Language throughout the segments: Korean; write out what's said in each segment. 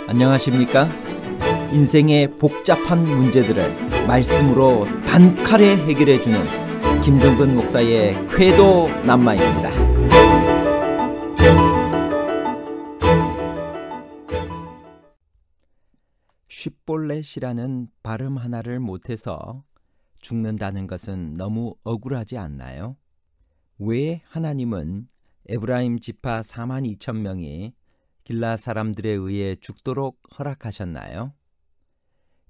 안녕하십니까? 인생의 복잡한 문제들을 말씀으로 단칼에 해결해주는 김종근 목사의 쾌도 남마입니다. 쉽볼렛이라는 발음 하나를 못해서 죽는다는 것은 너무 억울하지 않나요? 왜 하나님은 에브라임 지파 42,000명이 길앗 사람들에 의해 죽도록 허락하셨나요?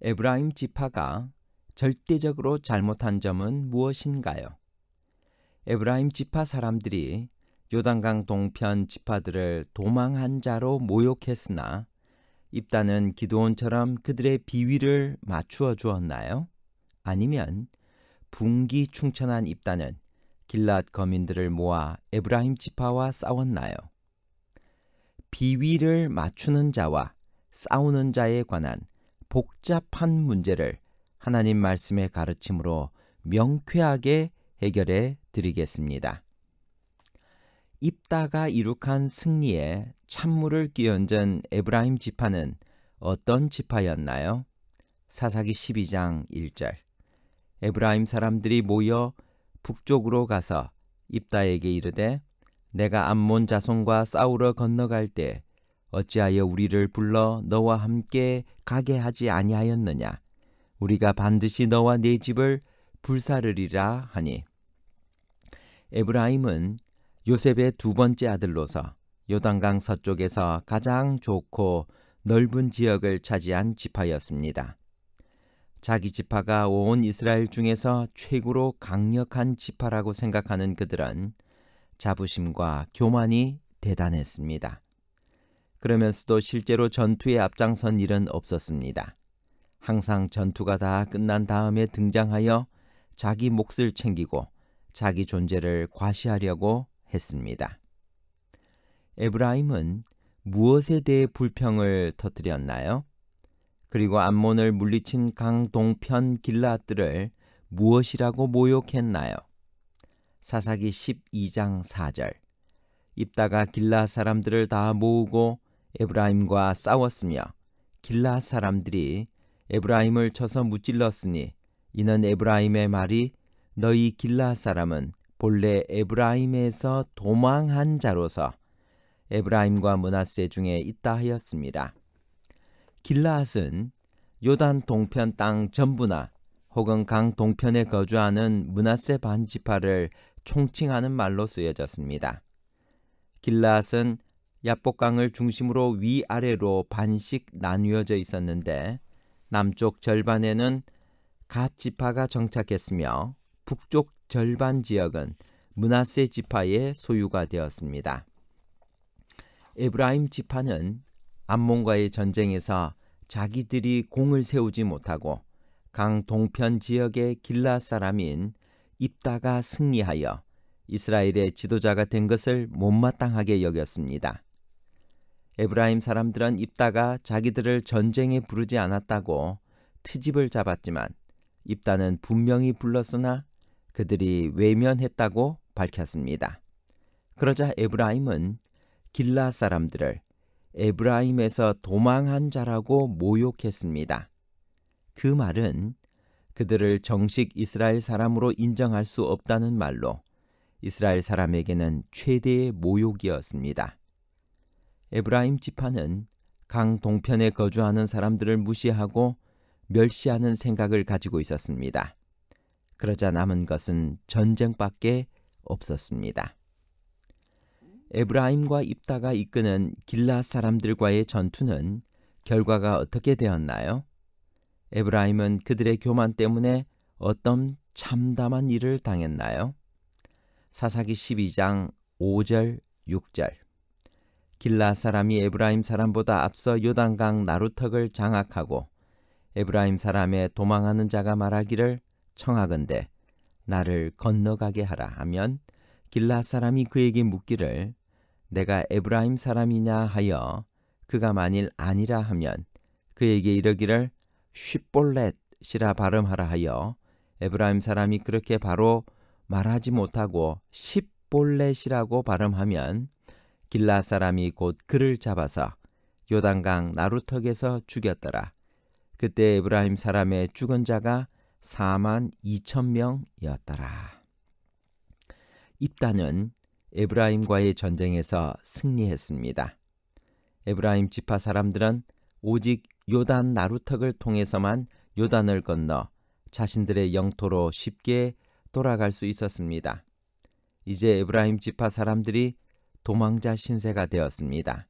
에브라임 지파가 절대적으로 잘못한 점은 무엇인가요? 에브라임 지파 사람들이 요단강 동편 지파들을 도망한 자로 모욕했으나 입다는 기드온처럼 그들의 비위를 맞추어 주었나요? 아니면 분기충천한 입다는 길앗 거민들을 모아 에브라임 지파와 싸웠나요? 비위를 맞추는 자와 싸우는 자에 관한 복잡한 문제를 하나님 말씀의 가르침으로 명쾌하게 해결해 드리겠습니다. 입다가 이룩한 승리에 찬물을 끼얹은 에브라임 지파는 어떤 지파였나요? 사사기 12장 1절. 에브라임 사람들이 모여 북쪽으로 가서 입다에게 이르되 내가 암몬 자손과 싸우러 건너갈 때 어찌하여 우리를 불러 너와 함께 가게 하지 아니하였느냐? 우리가 반드시 너와 네 집을 불사르리라 하니. 에브라임은 요셉의 두 번째 아들로서 요단강 서쪽에서 가장 좋고 넓은 지역을 차지한 지파였습니다. 자기 지파가 온 이스라엘 중에서 최고로 강력한 지파라고 생각하는 그들은 자부심과 교만이 대단했습니다. 그러면서도 실제로 전투에 앞장선 일은 없었습니다. 항상 전투가 다 끝난 다음에 등장하여 자기 몫을 챙기고 자기 존재를 과시하려고 했습니다. 에브라임은 무엇에 대해 불평을 터뜨렸나요? 그리고 암몬을 물리친 강 동편 길앗들을 무엇이라고 모욕했나요? 사사기 12장 4절. 입다가 길앗 사람들을 다 모으고 에브라임과 싸웠으며 길앗 사람들이 에브라임을 쳐서 무찔렀으니 이는 에브라임의 말이 너희 길앗 사람은 본래 에브라임에서 도망한 자로서 에브라임과 므낫세 중에 있다 하였습니다. 길앗은 요단 동편 땅 전부나 혹은 강 동편에 거주하는 므낫세 반지파를 총칭하는 말로 쓰여졌습니다. 길앗은 야복강을 중심으로 위아래로 반씩 나뉘어져 있었는데 남쪽 절반에는 갓 지파가 정착했으며 북쪽 절반 지역은 므낫세 지파의 소유가 되었습니다. 에브라임 지파는 암몬과의 전쟁에서 자기들이 공을 세우지 못하고 강 동편 지역의 길앗 사람인 입다가 승리하여 이스라엘의 지도자가 된 것을 못마땅하게 여겼습니다. 에브라임 사람들은 입다가 자기들을 전쟁에 부르지 않았다고 트집을 잡았지만 입다는 분명히 불렀으나 그들이 외면했다고 밝혔습니다. 그러자 에브라임은 길앗 사람들을 에브라임에서 도망한 자라고 모욕했습니다. 그 말은 그들을 정식 이스라엘 사람으로 인정할 수 없다는 말로 이스라엘 사람에게는 최대의 모욕이었습니다. 에브라임 지파는 강 동편에 거주하는 사람들을 무시하고 멸시하는 생각을 가지고 있었습니다. 그러자 남은 것은 전쟁밖에 없었습니다. 에브라임과 입다가 이끄는 길앗 사람들과의 전투는 결과가 어떻게 되었나요? 에브라임은 그들의 교만 때문에 어떤 참담한 일을 당했나요? 사사기 12장 5절 6절. 길앗 사람이 에브라임 사람보다 앞서 요단강 나루턱을 장악하고 에브라임 사람의 도망하는 자가 말하기를 청하건대 나를 건너가게 하라 하면 길앗 사람이 그에게 묻기를 내가 에브라임 사람이냐 하여 그가 만일 아니라 하면 그에게 이르기를 쉽볼렛이라 발음하라 하여 에브라임 사람이 그렇게 바로 말하지 못하고 십볼렛이라고 발음하면 길앗 사람이 곧 그를 잡아서 요단강 나루턱에서 죽였더라. 그때 에브라임 사람의 죽은 자가 42,000명이었더라. 입다는 에브라임과의 전쟁에서 승리했습니다. 에브라임 지파 사람들은 오직 요단 나루턱을 통해서만 요단을 건너 자신들의 영토로 쉽게 돌아갈 수 있었습니다. 이제 에브라임 지파 사람들이 도망자 신세가 되었습니다.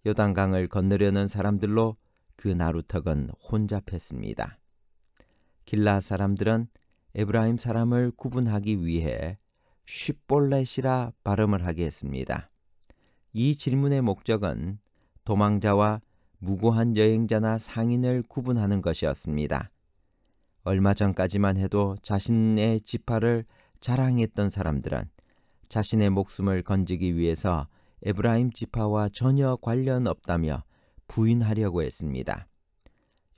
요단강을 건너려는 사람들로 그 나루턱은 혼잡했습니다. 길라 사람들은 에브라임 사람을 구분하기 위해 쉽볼렛이라 발음을 하게 했습니다. 이 질문의 목적은 도망자와 무고한 여행자나 상인을 구분하는 것이었습니다. 얼마 전까지만 해도 자신의 지파를 자랑했던 사람들은 자신의 목숨을 건지기 위해서 에브라임 지파와 전혀 관련 없다며 부인하려고 했습니다.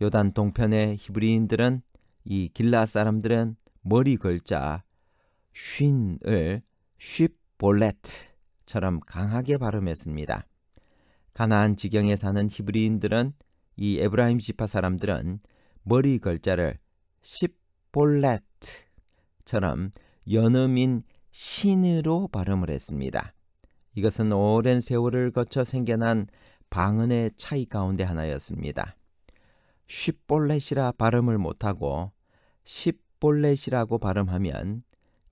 요단 동편의 히브리인들은 이 길라 사람들은 머리 글자 쉰을 쉽볼렛처럼 강하게 발음했습니다. 가나안 지경에 사는 히브리인들은 이 에브라임 지파 사람들은 머리 글자를 십볼렛처럼 연음인 신으로 발음을 했습니다. 이것은 오랜 세월을 거쳐 생겨난 방언의 차이 가운데 하나였습니다. 쉽볼렛이라 발음을 못하고 십볼렛이라고 발음하면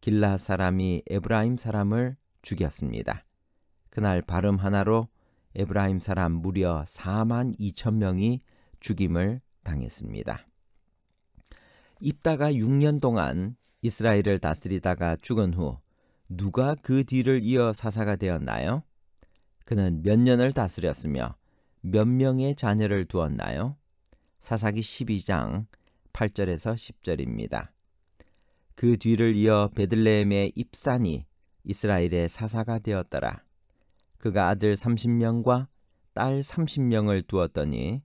길라 사람이 에브라임 사람을 죽였습니다. 그날 발음 하나로 에브라임 사람 무려 42,000명이 죽임을 당했습니다. 입다가 6년 동안 이스라엘을 다스리다가 죽은 후 누가 그 뒤를 이어 사사가 되었나요? 그는 몇 년을 다스렸으며 몇 명의 자녀를 두었나요? 사사기 12장 8절에서 10절입니다. 그 뒤를 이어 베들레헴의 입산이 이스라엘의 사사가 되었더라. 그가 아들 30명과 딸 30명을 두었더니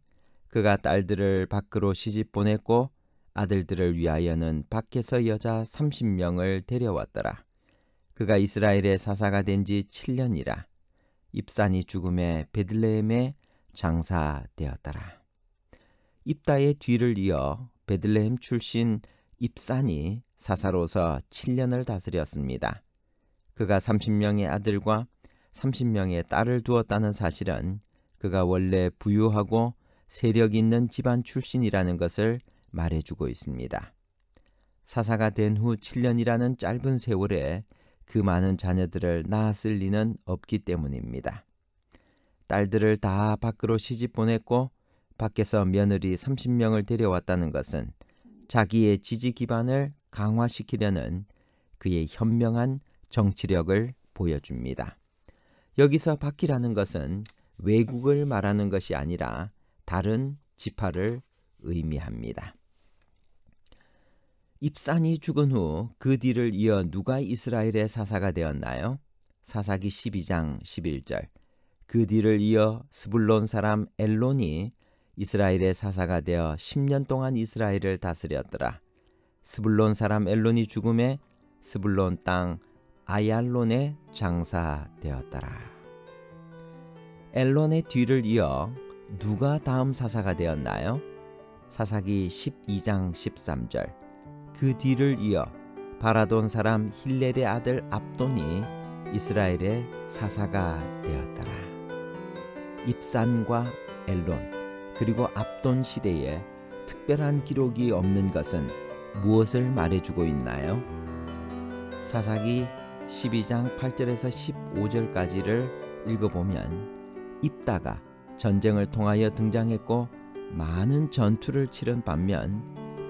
그가 딸들을 밖으로 시집 보냈고 아들들을 위하여는 밖에서 여자 30명을 데려왔더라. 그가 이스라엘의 사사가 된 지 7년이라. 입산이 죽음에 베들레헴에 장사되었더라. 입다의 뒤를 이어 베들레헴 출신 입산이 사사로서 7년을 다스렸습니다. 그가 30명의 아들과 30명의 딸을 두었다는 사실은 그가 원래 부유하고 세력 있는 집안 출신이라는 것을 말해주고 있습니다. 사사가 된 후 7년이라는 짧은 세월에 그 많은 자녀들을 낳았을 리는 없기 때문입니다. 딸들을 다 밖으로 시집 보냈고 밖에서 며느리 30명을 데려왔다는 것은 자기의 지지 기반을 강화시키려는 그의 현명한 정치력을 보여줍니다. 여기서 밖이라는 것은 외국을 말하는 것이 아니라 다른 지파를 의미합니다. 입산이 죽은 후 그 뒤를 이어 누가 이스라엘의 사사가 되었나요? 사사기 12장 11절. 그 뒤를 이어 스불론 사람 엘론이 이스라엘의 사사가 되어 10년 동안 이스라엘을 다스렸더라. 스불론 사람 엘론이 죽음에 스불론 땅 아얄론에 장사되었더라. 엘론의 뒤를 이어 누가 다음 사사가 되었나요? 사사기 12장 13절. 그 뒤를 이어 바라돈 사람 힐렐의 아들 압돈이 이스라엘의 사사가 되었더라. 입산과 엘론 그리고 압돈 시대에 특별한 기록이 없는 것은 무엇을 말해주고 있나요? 사사기 12장 8절에서 15절까지를 읽어보면 입다가 전쟁을 통하여 등장했고 많은 전투를 치른 반면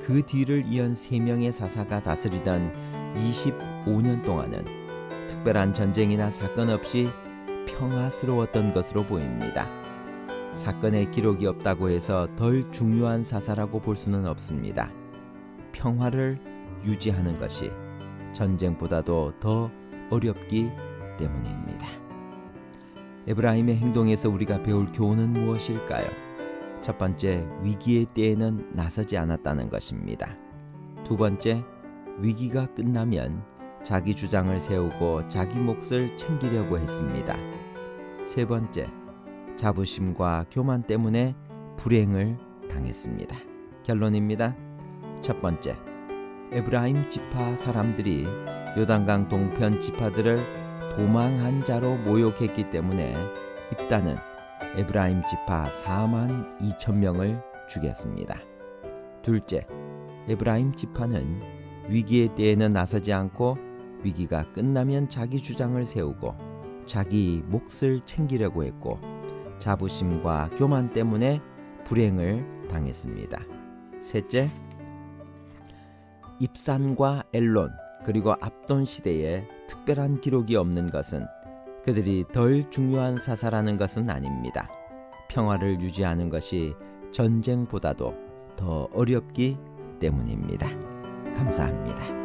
그 뒤를 이은 3명의 사사가 다스리던 25년 동안은 특별한 전쟁이나 사건 없이 평화스러웠던 것으로 보입니다. 사건의 기록이 없다고 해서 덜 중요한 사사라고 볼 수는 없습니다. 평화를 유지하는 것이 전쟁보다도 더 어렵기 때문입니다. 에브라임의 행동에서 우리가 배울 교훈은 무엇일까요? 첫 번째, 위기의 때에는 나서지 않았다는 것입니다. 두 번째, 위기가 끝나면 자기 주장을 세우고 자기 몫을 챙기려고 했습니다. 세 번째, 자부심과 교만 때문에 불행을 당했습니다. 결론입니다. 첫 번째, 에브라임 지파 사람들이 요단강 동편 지파들을 도망한 자로 모욕했기 때문에 입다는 에브라임 지파 4만 2천 명을 죽였습니다. 둘째, 에브라임 지파는 위기의 때에는 나서지 않고 위기가 끝나면 자기 주장을 세우고 자기 몫을 챙기려고 했고 자부심과 교만 때문에 불행을 당했습니다. 셋째, 입산과 엘론 그리고 압돈 시대에 특별한 기록이 없는 것은 그들이 덜 중요한 사사라는 것은 아닙니다. 평화를 유지하는 것이 전쟁보다도 더 어렵기 때문입니다. 감사합니다.